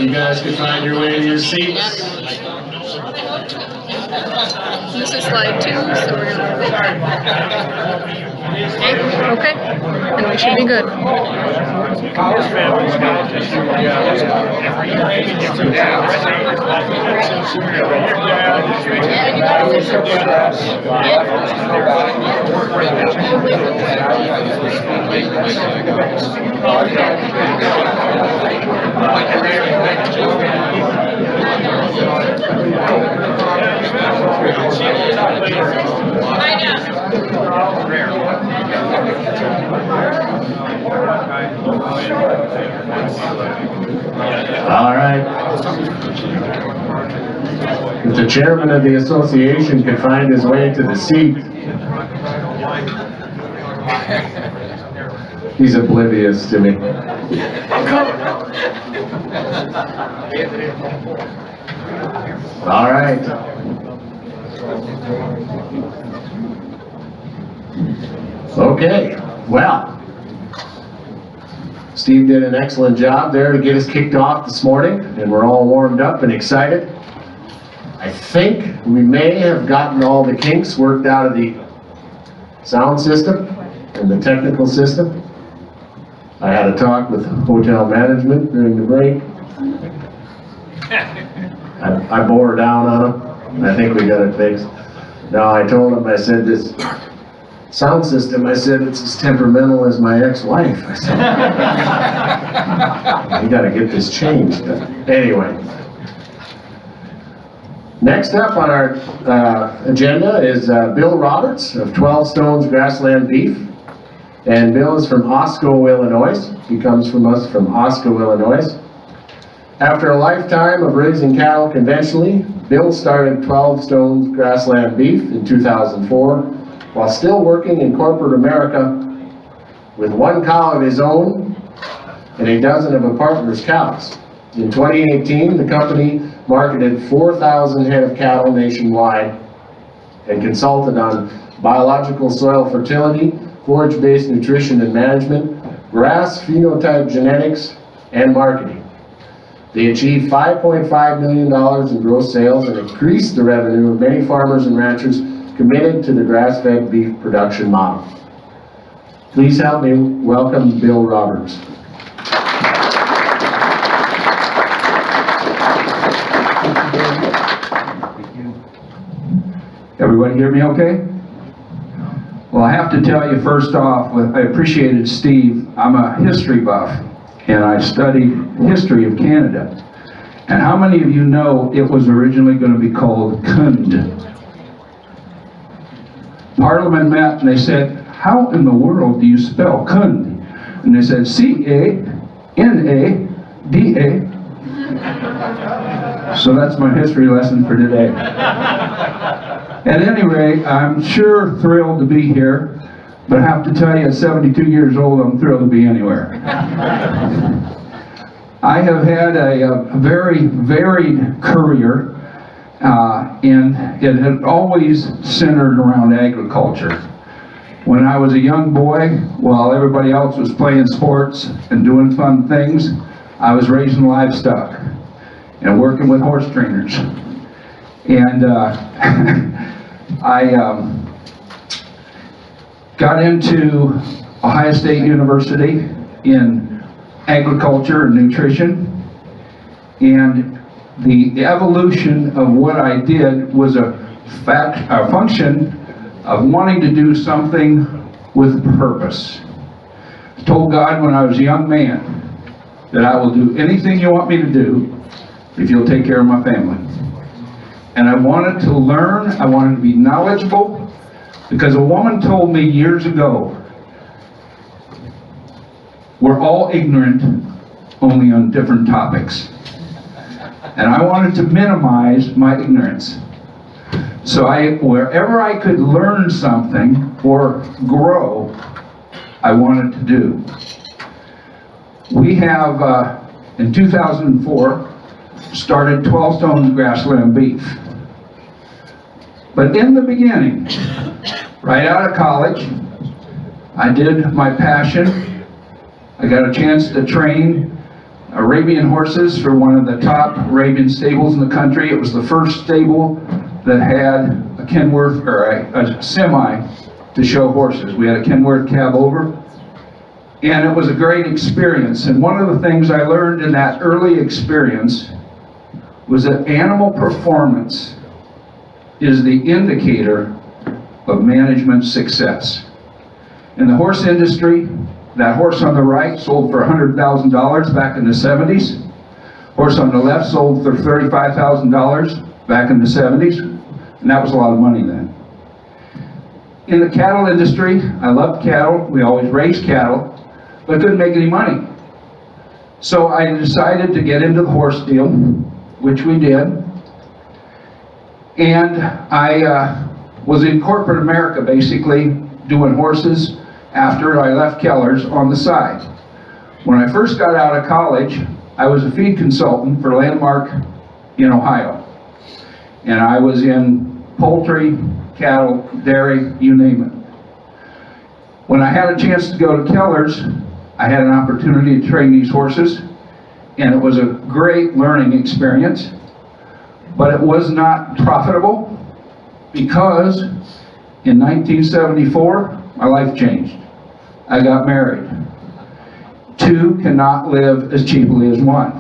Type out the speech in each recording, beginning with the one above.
you guys can find your way to your seats. This is slide 2, so we're gonna... Okay, and we should be good. All right. If the chairman of the association can find his way to the seat. He's oblivious to me. All right. Okay, well, Steve did an excellent job there to get us kicked off this morning, and we're all warmed up and excited. I think we may have gotten all the kinks worked out of the sound system and the technical system. I had a talk with hotel management during the break. I bore down on them. I think we got it fixed. No, I told him, I said, this sound system, I said, it's as temperamental as my ex-wife. I said, you gotta get this changed. Anyway. Next up on our agenda is Bill Roberts of 12 Stones Grassland Beef. And Bill is from Osco, Illinois. He comes from us from Osco, Illinois. After a lifetime of raising cattle conventionally, Bill started 12 Stones Grassland Beef in 2004, while still working in corporate America with 1 cow of his own and a dozen of a partner's cows. In 2018, the company marketed 4,000 head of cattle nationwide and consulted on biological soil fertility, forage-based nutrition and management, grass phenotype genetics, and marketing. They achieved $5.5 million in gross sales and increased the revenue of many farmers and ranchers committed to the grass-fed beef production model. Please help me welcome Bill Roberts. Everybody hear me okay? Well, I have to tell you first off, I appreciated Steve. I'm a history buff, and I studied history of Canada. And how many of you know it was originally going to be called Kund? Parliament met and they said, how in the world do you spell Kund? And they said, C-A-N-A-D-A. So that's my history lesson for today. At any rate, I'm sure thrilled to be here, but I have to tell you, at 72 years old, I'm thrilled to be anywhere. I have had a very varied career, and it had always centered around agriculture. When I was a young boy, while everybody else was playing sports and doing fun things, I was raising livestock and working with horse trainers. And I got into Ohio State University in agriculture and nutrition, and the evolution of what I did was a function of wanting to do something with purpose. I told God when I was a young man that I will do anything you want me to do if you'll take care of my family. And I wanted to learn, I wanted to be knowledgeable, because a woman told me years ago, we're all ignorant, only on different topics. And I wanted to minimize my ignorance. So wherever I could learn something or grow, I wanted to do. We have, in 2004, started 12 Stones Grassland Beef. But in the beginning, right out of college, I did my passion. I got a chance to train Arabian horses for one of the top Arabian stables in the country. It was the first stable that had a Kenworth or a semi to show horses. We had a Kenworth cab over, and it was a great experience. And one of the things I learned in that early experience was that animal performance is the indicator of management success. In the horse industry, that horse on the right sold for $100,000 back in the 70s. Horse on the left sold for $35,000 back in the 70s, and that was a lot of money then. In the cattle industry, I loved cattle. We always raised cattle, but couldn't make any money. So I decided to get into the horse deal, which we did. And I was in corporate America, basically, doing horses after I left Keller's on the side. When I first got out of college, I was a feed consultant for Landmark in Ohio. And I was in poultry, cattle, dairy, you name it. When I had a chance to go to Keller's, I had an opportunity to train these horses, and it was a great learning experience, but it was not profitable because in 1974, my life changed. I got married. Two cannot live as cheaply as one.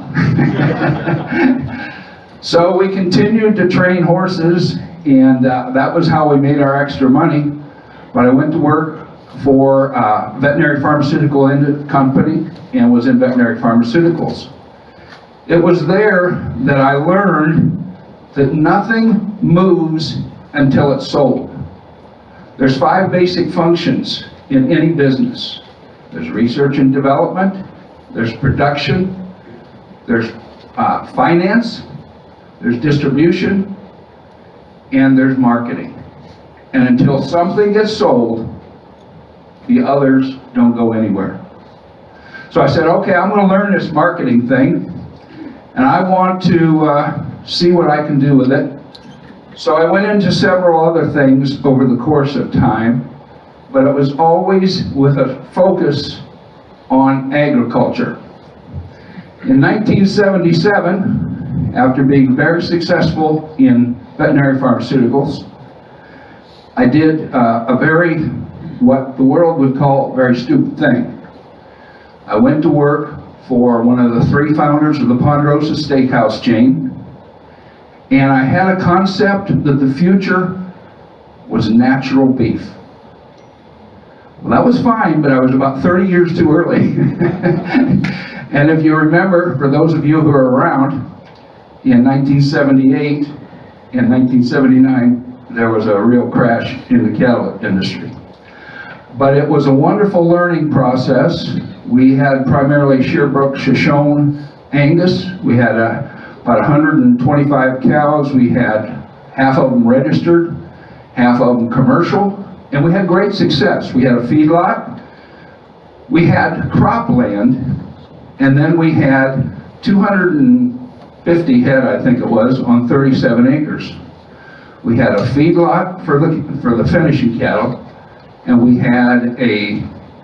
So we continued to train horses, and that was how we made our extra money. But I went to work for a veterinary pharmaceutical company and was in veterinary pharmaceuticals. It was there that I learned that nothing moves until it's sold. There's 5 basic functions in any business. There's research and development, there's production, there's finance, there's distribution, and there's marketing. And until something gets sold, the others don't go anywhere. So I said, okay, I'm going to learn this marketing thing, and I want to see what I can do with it. So I went into several other things over the course of time, but it was always with a focus on agriculture. In 1977, after being very successful in veterinary pharmaceuticals, I did a very, what the world would call, very stupid thing. I went to work for one of the 3 founders of the Ponderosa Steakhouse chain, and I had a concept that the future was natural beef. Well, that was fine, but I was about 30 years too early. And if you remember, for those of you who are around, in 1978 and 1979, there was a real crash in the cattle industry. But it was a wonderful learning process. We had primarily Sherbrooke, Shoshone, Angus. We had about 125 cows. We had half of them registered, half of them commercial, and we had great success. We had a feedlot, we had cropland, and then we had 250 head, I think it was, on 37 acres. We had a feedlot for the finishing cattle, and we had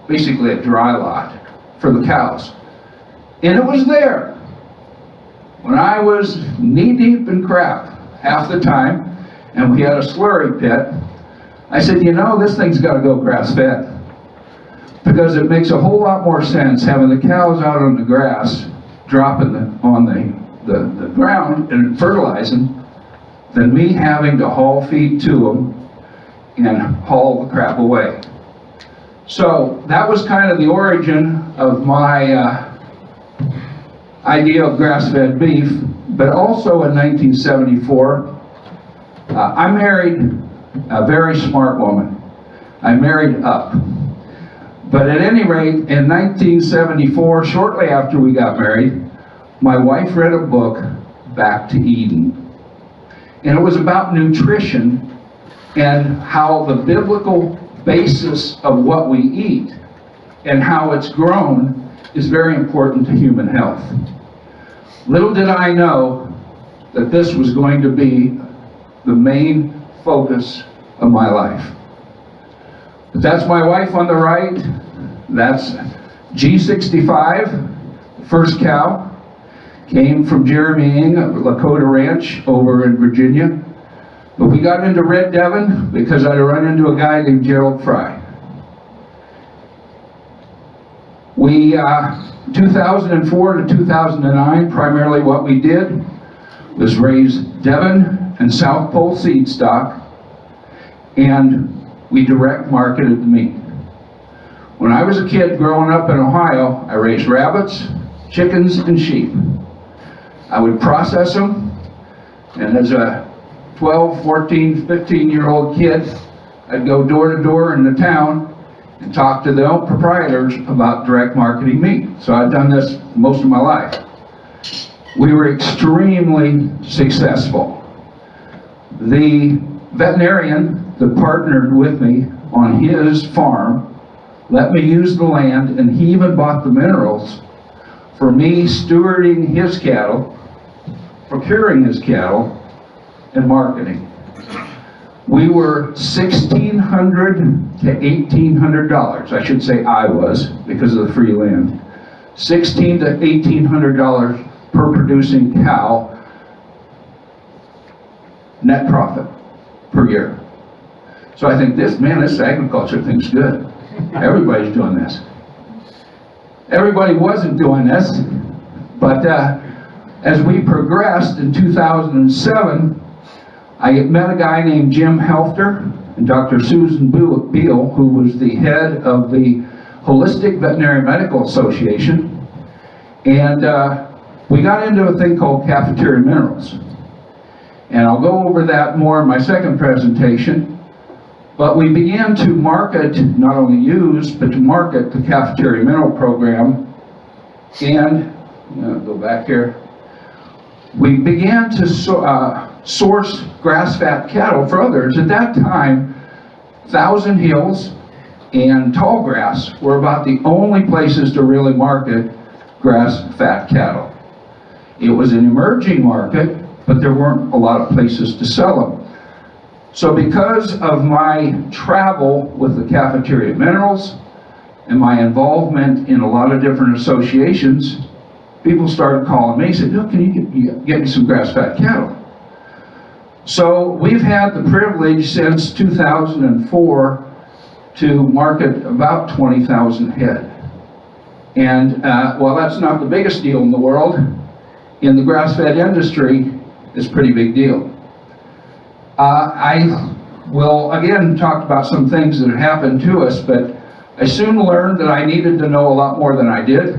basically a dry lot for the cows. And it was there. When I was knee-deep in crap half the time, and we had a slurry pit, I said, you know, this thing's got to go grass-fed. Because it makes a whole lot more sense having the cows out on the grass, dropping on the ground and fertilizing, than me having to haul feed to them and haul the crap away. So that was kind of the origin of my idea of grass-fed beef. But also in 1974, I married a very smart woman. I married up. But at any rate, in 1974, shortly after we got married, my wife read a book, Back to Eden. And it was about nutrition and how the biblical basis of what we eat and how it's grown is very important to human health. Little did I know that this was going to be the main focus of my life. But that's my wife on the right. That's G65, first cow. came from Jeremy Ng at Lakota Ranch over in Virginia. But we got into Red Devon because I'd run into a guy named Gerald Fry. We, 2004 to 2009, primarily what we did was raise Devon and South Pole seed stock, and we direct marketed the meat. When I was a kid growing up in Ohio, I raised rabbits, chickens, and sheep. I would process them, and as a 12, 14, 15-year-old kid, I'd go door to door in the town and talk to the proprietors about direct marketing meat. So I've done this most of my life. We were extremely successful. The veterinarian that partnered with me on his farm let me use the land, and he even bought the minerals for me stewarding his cattle, procuring his cattle, and marketing. We were $1,600 to $1,800. I should say I was, because of the free land. $1,600 to $1,800 per producing cow net profit per year. So I think this agriculture thing's good. Everybody's doing this. Everybody wasn't doing this, but as we progressed in 2007, I met a guy named Jim Helfter and Dr. Susan Beal, who was the head of the Holistic Veterinary Medical Association, and we got into a thing called cafeteria minerals. And I'll go over that more in my second presentation, but we began to market, not only use, but to market the cafeteria mineral program, and go back here. We began to source grass-fat cattle for others. At that time, Thousand Hills and Tall Grass were about the only places to really market grass-fat cattle. It was an emerging market, but there weren't a lot of places to sell them. So because of my travel with the cafeteria minerals and my involvement in a lot of different associations, people started calling me and said, "No, can you get me some grass-fat cattle?" So we've had the privilege since 2004 to market about 20,000 head. And while that's not the biggest deal in the world, in the grass-fed industry, it's a pretty big deal. I will again talk about some things that have happened to us, but I soon learned that I needed to know a lot more than I did,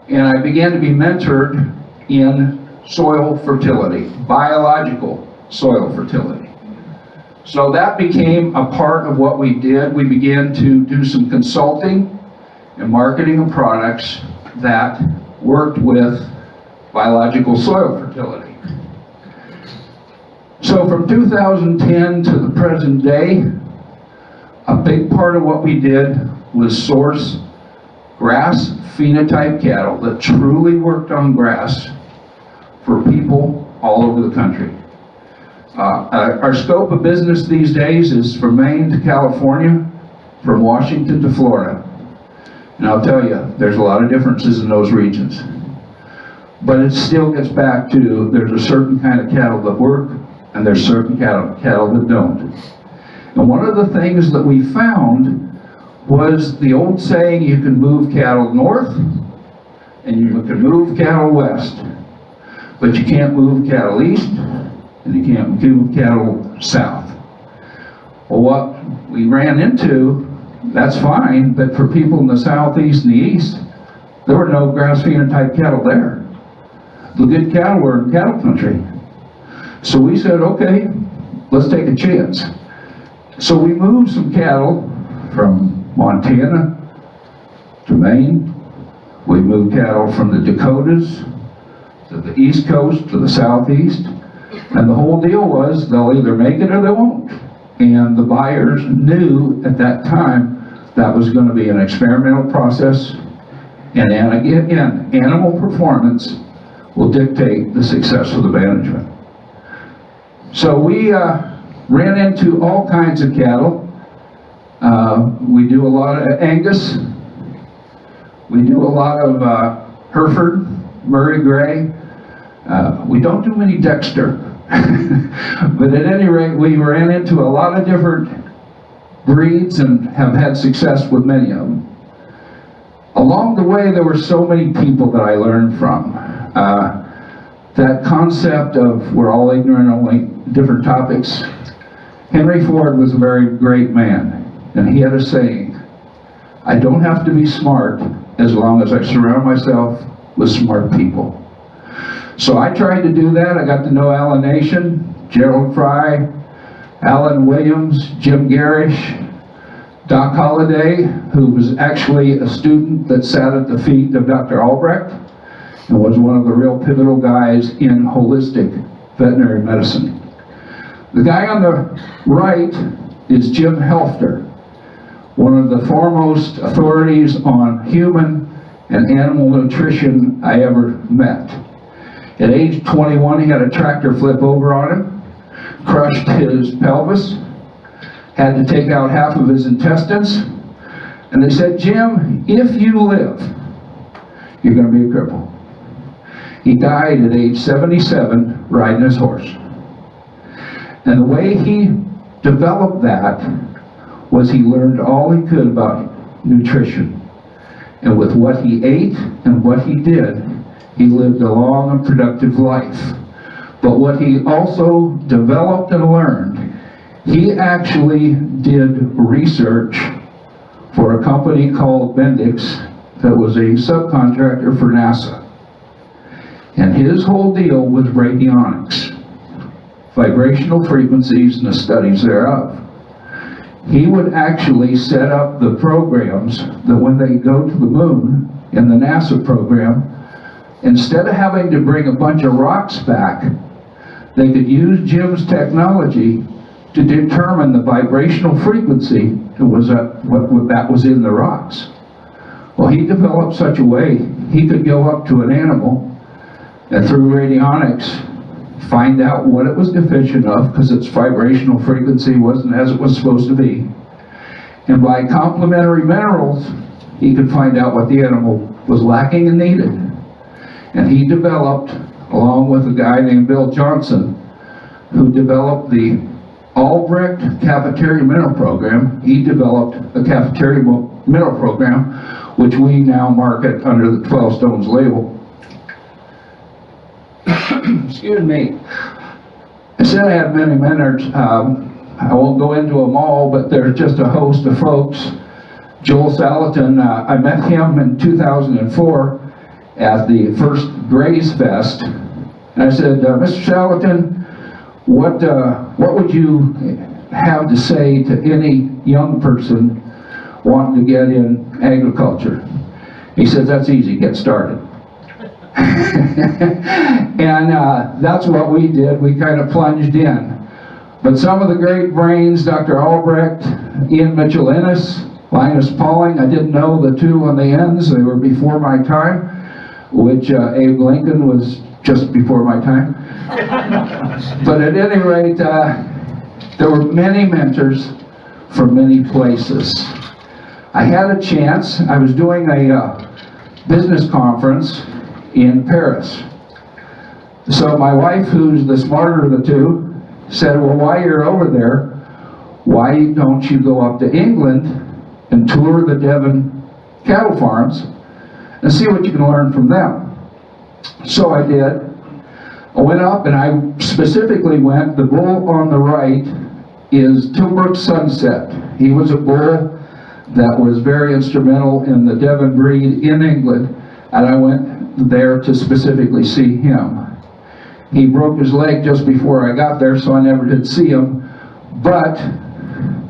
and I began to be mentored in soil fertility, biological soil fertility. So that became a part of what we did. We began to do some consulting and marketing of products that worked with biological soil fertility. So from 2010 to the present day, a big part of what we did was source grass phenotype cattle that truly worked on grass for people all over the country. Our scope of business these days is from Maine to California, from Washington to Florida. And I'll tell you, there's a lot of differences in those regions. But it still gets back to there's a certain kind of cattle that work, and there's certain cattle that don't. And one of the things that we found was the old saying, you can move cattle north, and you can move cattle west, but you can't move cattle east, and you can't move cattle south. Well, what we ran into, that's fine, but for people in the southeast and the east, there were no grass phenotype cattle there. The good cattle were in cattle country. So we said, okay, let's take a chance. So we moved some cattle from Montana to Maine. We moved cattle from the Dakotas to the East Coast to the Southeast. And the whole deal was they'll either make it or they won't. And the buyers knew at that time that was going to be an experimental process. And again, animal performance will dictate the success of the management. So we ran into all kinds of cattle. We do a lot of Angus. We do a lot of Hereford, Murray Grey. We don't do many Dexter. But at any rate, we ran into a lot of different breeds and have had success with many of them. Along the way, there were so many people that I learned from. That concept of we're all ignorant, only different topics. Henry Ford was a very great man, and he had a saying, I don't have to be smart as long as I surround myself with smart people. So I tried to do that. I got to know Alan Nation, Gerald Fry, Alan Williams, Jim Garish, Doc Holliday, who was actually a student that sat at the feet of Dr. Albrecht and was one of the real pivotal guys in holistic veterinary medicine. The guy on the right is Jim Helfter, one of the foremost authorities on human and animal nutrition I ever met. At age 21, he had a tractor flip over on him, crushed his pelvis, had to take out half of his intestines, and they said, Jim, if you live, you're going to be a cripple. He died at age 77 riding his horse. And the way he developed that was he learned all he could about nutrition. And with what he ate and what he did, he lived a long and productive life. But what he also developed and learned, he actually did research for a company called Bendix that was a subcontractor for NASA. And his whole deal was radionics, vibrational frequencies and the studies thereof. He would actually set up the programs that when they go to the moon in the NASA program, instead of having to bring a bunch of rocks back, they could use Jim's technology to determine the vibrational frequency that was in the rocks. Well, he developed such a way he could go up to an animal and through radionics find out what it was deficient of because its vibrational frequency wasn't as it was supposed to be. And by complementary minerals, he could find out what the animal was lacking and needed. And he developed, along with a guy named Bill Johnson, who developed the Albrecht Cafeteria Mineral Program. He developed the Cafeteria Mineral Program, which we now market under the 12 Stones label. Excuse me. I said I had many mentors. I won't go into them all, but there's just a host of folks. Joel Salatin, I met him in 2004 at the first Grays Fest. And I said, Mr. Salatin, what would you have to say to any young person wanting to get in agriculture? He said, that's easy, get started. And that's what we did. We kind of plunged in. But some of the great brains, Dr. Albrecht, Ian Mitchell-Ennis, Linus Pauling, I didn't know the two on the ends. They were before my time, which Abe Lincoln was just before my time. But at any rate, there were many mentors from many places. I had a chance. I was doing a business conference in Paris. So my wife, who's the smarter of the two, said, well, while you're over there, why don't you go up to England and tour the Devon cattle farms and see what you can learn from them? So I did. I went up and I specifically went, the bull on the right is Tilbrook Sunset. He was a bull that was very instrumental in the Devon breed in England, and I went there to specifically see him. He broke his leg just before I got there, so I never did see him. But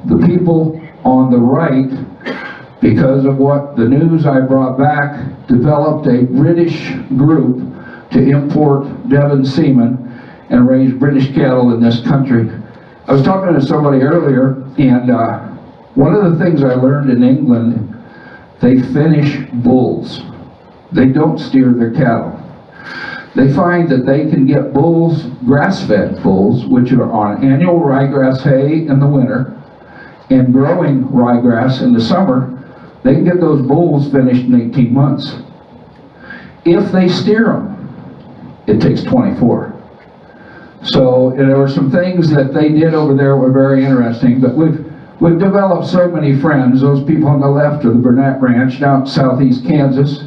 the people on the right, because of what the news I brought back, developed a British group to import Devon semen and raise British cattle in this country. I was talking to somebody earlier, and one of the things I learned in England, they finish bulls. They don't steer their cattle. They find that they can get bulls, grass-fed bulls, which are on annual ryegrass hay in the winter and growing ryegrass in the summer. They can get those bulls finished in 18 months. If they steer them, it takes 24. So there were some things that they did over there were very interesting, but we've developed so many friends. Those people on the left are the Burnett Ranch down in southeast Kansas.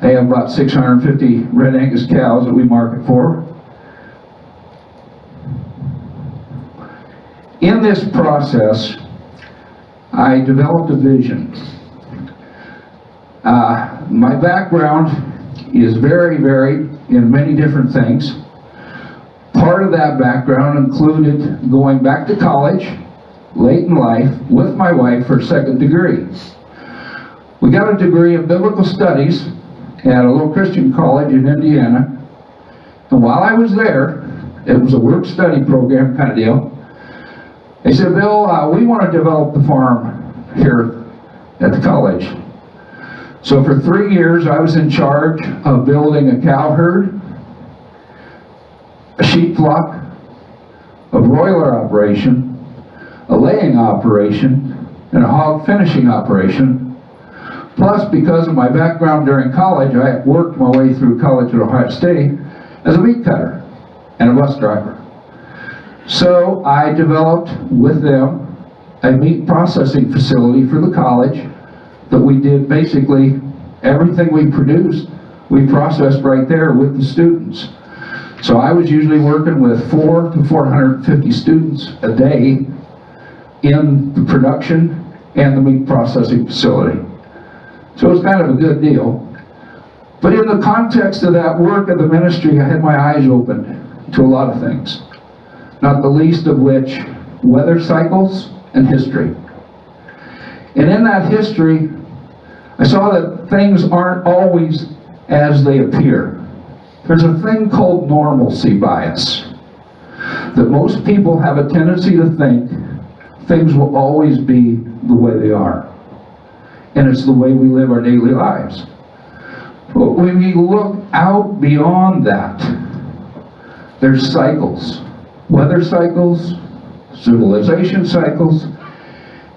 They have about 650 red Angus cows that we market for. In this process, I developed a vision. My background is very varied in many different things. Part of that background included going back to college late in life with my wife for a second degree. We got a degree in biblical studies at a little Christian college in Indiana. And while I was there, it was a work-study program kind of deal. They said, Bill, we want to develop the farm here at the college. So for 3 years, I was in charge of building a cow herd, a sheep flock, a broiler operation, a laying operation, and a hog finishing operation. Plus, because of my background during college, I worked my way through college at Ohio State as a meat cutter and a bus driver. So I developed with them a meat processing facility for the college that we did basically everything we produced, we processed right there with the students. So I was usually working with 400 to 450 students a day in the production and the meat processing facility. So it was kind of a good deal. But in the context of that work of the ministry, I had my eyes opened to a lot of things. Not the least of which, weather cycles and history. And in that history, I saw that things aren't always as they appear. There's a thing called normalcy bias. That most people have a tendency to think things will always be the way they are. And it's the way we live our daily lives. But when we look out beyond that, there's cycles. Weather cycles, civilization cycles.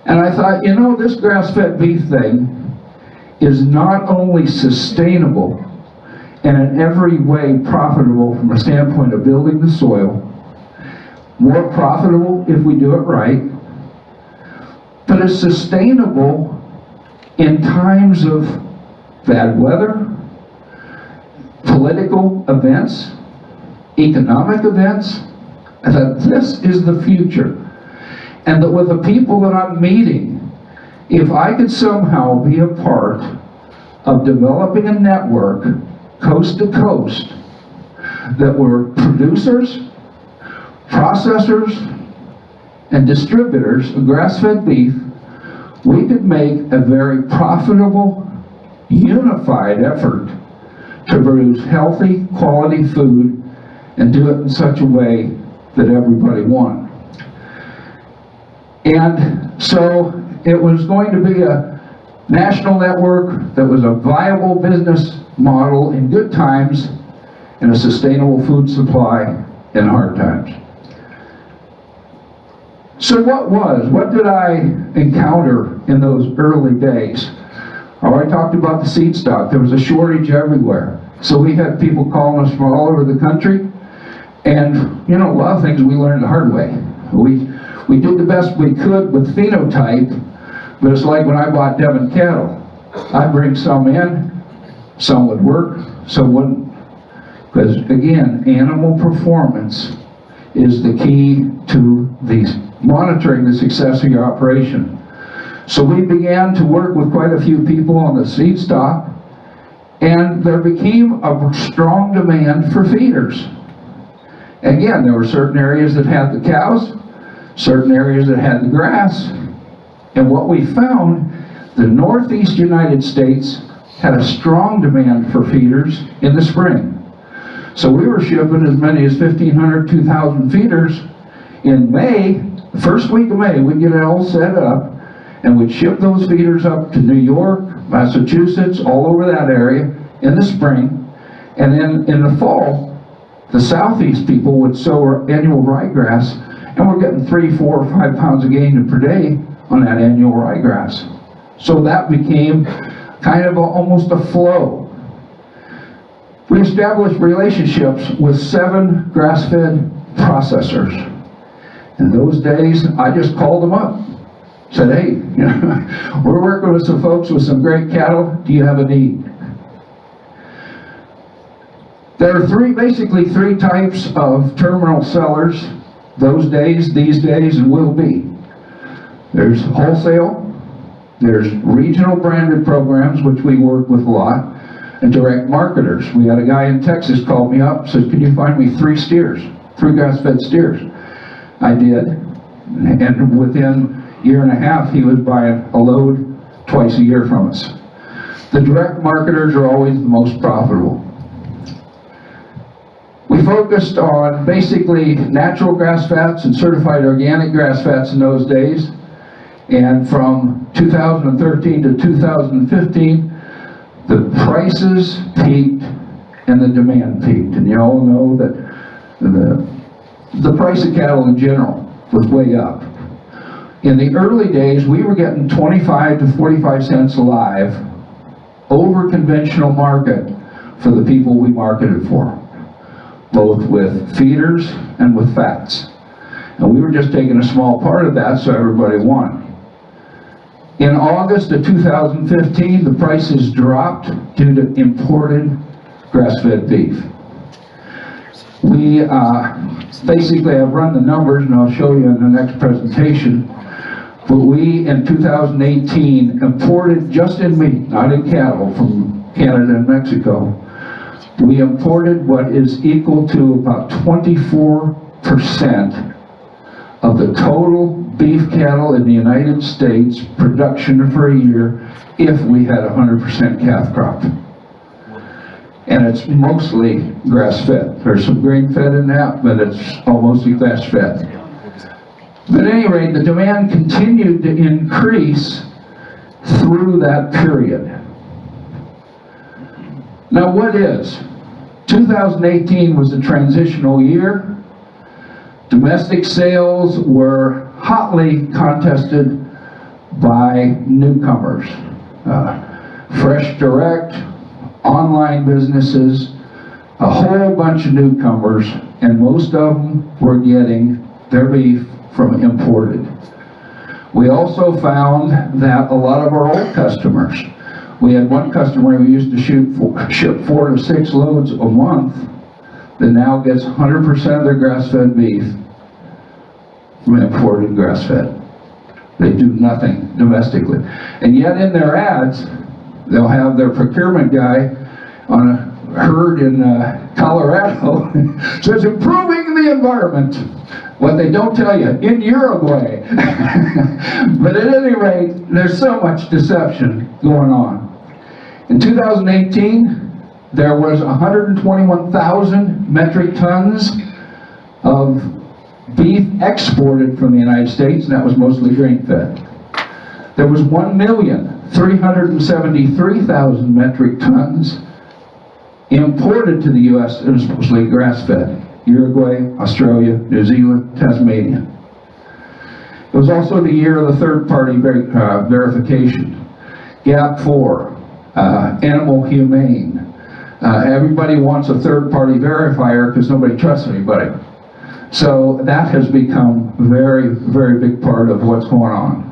And I thought, you know, this grass-fed beef thing is not only sustainable and in every way profitable from a standpoint of building the soil, more profitable if we do it right, but it's sustainable in times of bad weather, political events, economic events. I thought, this is the future. And that with the people that I'm meeting, if I could somehow be a part of developing a network coast to coast that were producers, processors, and distributors of grass-fed beef, we could make a very profitable, unified effort to produce healthy, quality food and do it in such a way that everybody won. And so it was going to be a national network that was a viable business model in good times and a sustainable food supply in hard times. So what did I encounter in those early days? Oh, I talked about the seed stock. There was a shortage everywhere. So we had people calling us from all over the country. And, you know, a lot of things we learned the hard way. We did the best we could with phenotype, but it's like when I bought Devon cattle. I'd bring some in, some would work, some wouldn't. Because, again, animal performance is the key to monitoring the success of your operation. So we began to work with quite a few people on the seed stock, and there became a strong demand for feeders. Again, there were certain areas that had the cows, certain areas that had the grass, and what we found, the Northeast United States had a strong demand for feeders in the spring. So we were shipping as many as 1,500, 2,000 feeders in May. The first week of May, we'd get it all set up, and we'd ship those feeders up to New York, Massachusetts, all over that area in the spring. And then in the fall, the southeast people would sow our annual ryegrass, and we're getting 3, 4, 5 pounds of gain per day on that annual ryegrass. So that became kind of almost a flow. We established relationships with 7 grass-fed processors. In those days, I just called them up. Said, hey, you know, we're working with some folks with some great cattle. Do you have a need? There are basically three types of terminal sellers those days, these days, and will be. There's wholesale, there's regional branded programs, which we work with a lot, and direct marketers. We had a guy in Texas called me up and said, can you find me 3 steers, 3 grass-fed steers? I did, and within a year and a half, he was buying a load twice a year from us. The direct marketers are always the most profitable. We focused on basically natural grass fats and certified organic grass fats in those days. And from 2013 to 2015, the prices peaked and the demand peaked. And you all know that the price of cattle in general was way up. In the early days, we were getting 25 to 45 cents a live over conventional market for the people we marketed for, both with feeders and with fats. And we were just taking a small part of that, so everybody won. In August of 2015, the prices dropped due to imported grass-fed beef. We basically, I've run the numbers, and I'll show you in the next presentation, but we, in 2018, imported, just in meat, not in cattle, from Canada and Mexico, we imported what is equal to about 24% of the total beef cattle in the United States production for a year if we had 100% calf crop. And it's mostly grass-fed. There's some grain-fed in that, but it's almost grass-fed. But at any rate, the demand continued to increase through that period. Now what is? 2018 was a transitional year. Domestic sales were hotly contested by newcomers. Fresh Direct, online businesses, a whole bunch of newcomers, and most of them were getting their beef from imported. We also found that a lot of our old customers, we had one customer who used to ship 4 to 6 loads a month that now gets 100% of their grass-fed beef from imported grass-fed. They do nothing domestically. And yet in their ads, they'll have their procurement guy on a herd in Colorado says improving the environment. What they don't tell you, in Uruguay. But at any rate, there's so much deception going on. In 2018, there was 121,000 metric tons of beef exported from the United States, and that was mostly grain-fed. There was 1,373,000 metric tons imported to the U.S. and was mostly grass-fed. Uruguay, Australia, New Zealand, Tasmania. It was also the year of the third-party verification. GAP 4, Animal Humane. Everybody wants a third-party verifier because nobody trusts anybody. So that has become a very, very big part of what's going on.